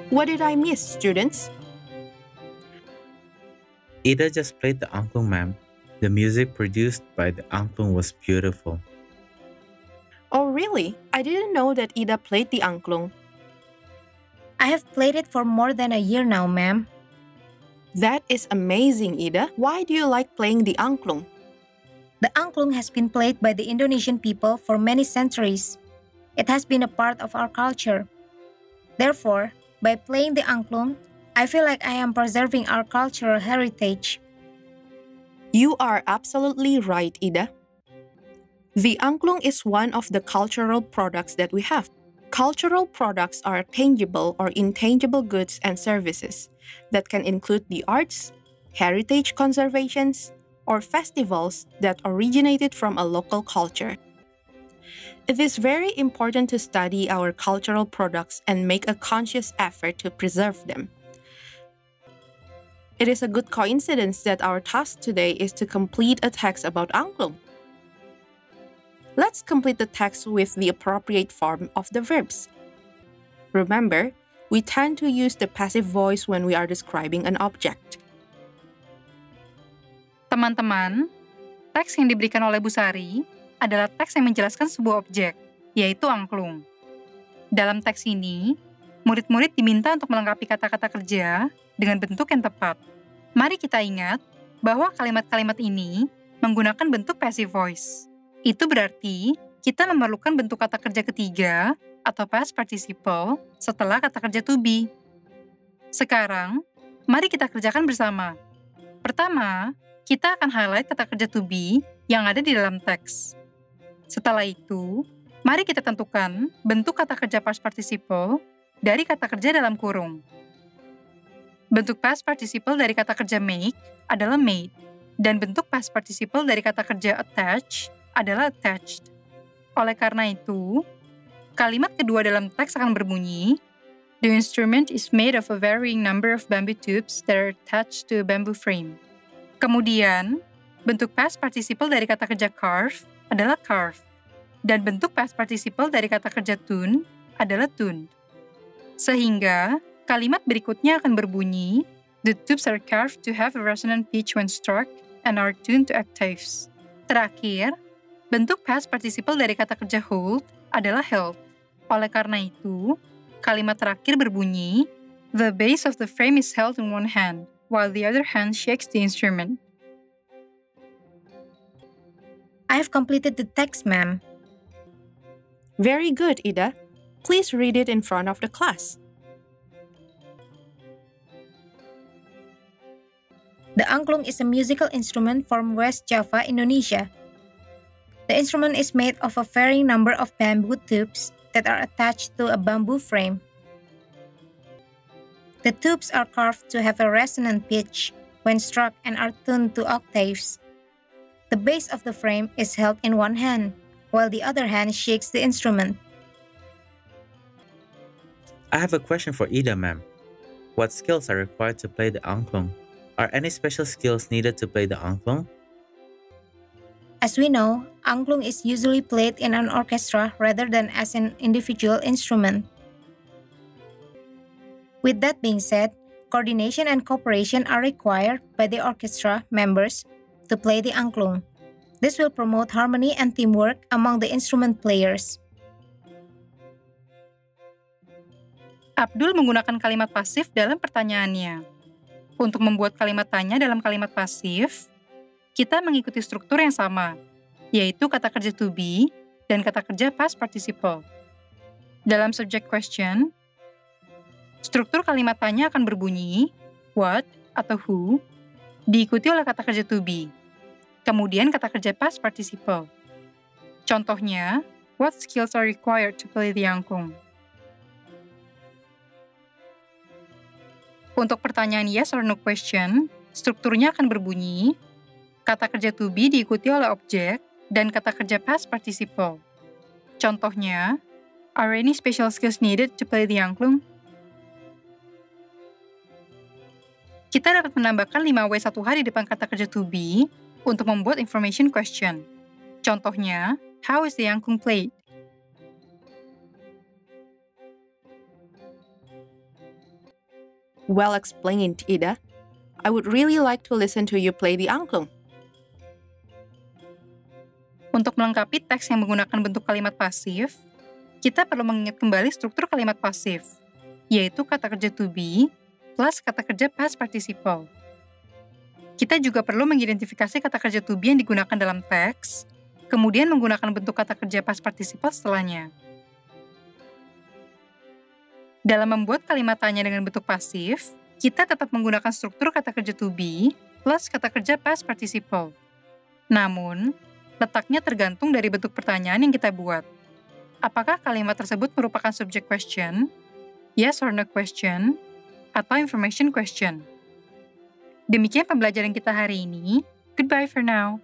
What did I miss, students? Ida just played the angklung, ma'am. The music produced by the angklung was beautiful. Oh, really? I didn't know that Ida played the angklung. I have played it for more than a year now, ma'am. That is amazing, Ida. Why do you like playing the angklung? The angklung has been played by the Indonesian people for many centuries. It has been a part of our culture. Therefore, by playing the angklung, I feel like I am preserving our cultural heritage. You are absolutely right, Ida. The angklung is one of the cultural products that we have. Cultural products are tangible or intangible goods and services that can include the arts, heritage conservations, or festivals that originated from a local culture. It is very important to study our cultural products and make a conscious effort to preserve them. It is a good coincidence that our task today is to complete a text about angklung. Let's complete the text with the appropriate form of the verbs. Remember, we tend to use the passive voice when we are describing an object. Teman-teman, teks yang diberikan oleh Bu Sari adalah teks yang menjelaskan sebuah objek, yaitu angklung. Dalam teks ini, murid-murid diminta untuk melengkapi kata-kata kerja dengan bentuk yang tepat. Mari kita ingat bahwa kalimat-kalimat ini menggunakan bentuk passive voice. Itu berarti kita memerlukan bentuk kata kerja ketiga atau past participle setelah kata kerja to be. Sekarang, mari kita kerjakan bersama. Pertama, kita akan highlight kata kerja to be yang ada di dalam teks. Setelah itu, mari kita tentukan bentuk kata kerja past participle dari kata kerja dalam kurung. Bentuk past participle dari kata kerja make adalah made, dan bentuk past participle dari kata kerja attach adalah attached. Oleh karena itu, kalimat kedua dalam teks akan berbunyi, "The instrument is made of a varying number of bamboo tubes that are attached to a bamboo frame." Kemudian, bentuk past participle dari kata kerja carve adalah carved, dan bentuk past participle dari kata kerja tune adalah tuned. Sehingga, kalimat berikutnya akan berbunyi, "The tubes are carved to have a resonant pitch when struck and are tuned to octaves." Terakhir, bentuk past participle dari kata kerja hold adalah held. Oleh karena itu, kalimat terakhir berbunyi, "The base of the frame is held in one hand, while the other hand shakes the instrument." I have completed the text, ma'am. Very good, Ida. Please read it in front of the class. The angklung is a musical instrument from West Java, Indonesia. The instrument is made of a varying number of bamboo tubes that are attached to a bamboo frame. The tubes are carved to have a resonant pitch when struck and are tuned to octaves. The base of the frame is held in one hand, while the other hand shakes the instrument. I have a question for Ida, ma'am. What skills are required to play the angklung? Are any special skills needed to play the angklung? As we know, angklung is usually played in an orchestra rather than as an individual instrument. With that being said, coordination and cooperation are required by the orchestra members to play the angklung. This will promote harmony and teamwork among the instrument players. Abdul menggunakan kalimat pasif dalam pertanyaannya. Untuk membuat kalimat tanya dalam kalimat pasif, kita mengikuti struktur yang sama, yaitu kata kerja to be dan kata kerja past participle. Dalam subject question, struktur kalimat tanya akan berbunyi what atau who, diikuti oleh kata kerja to be, kemudian kata kerja past participle. Contohnya, what skills are required to play the angklung? Untuk pertanyaan yes or no question, strukturnya akan berbunyi, kata kerja to be diikuti oleh objek dan kata kerja past participle. Contohnya, are any special skills needed to play the angklung? Kita dapat menambahkan 5W1H di depan kata kerja to be untuk membuat information question. Contohnya, how is the angklung played? Well explained, Ida. I would really like to listen to you play the angklung. Untuk melengkapi teks yang menggunakan bentuk kalimat pasif, kita perlu mengingat kembali struktur kalimat pasif, yaitu kata kerja to be plus kata kerja past participle. Kita juga perlu mengidentifikasi kata kerja to be yang digunakan dalam teks, kemudian menggunakan bentuk kata kerja past participle setelahnya. Dalam membuat kalimat tanya dengan bentuk pasif, kita tetap menggunakan struktur kata kerja to be plus kata kerja past participle. Namun, letaknya tergantung dari bentuk pertanyaan yang kita buat. Apakah kalimat tersebut merupakan subject question, yes or no question, atau information question? Demikian pembelajaran kita hari ini. Goodbye for now.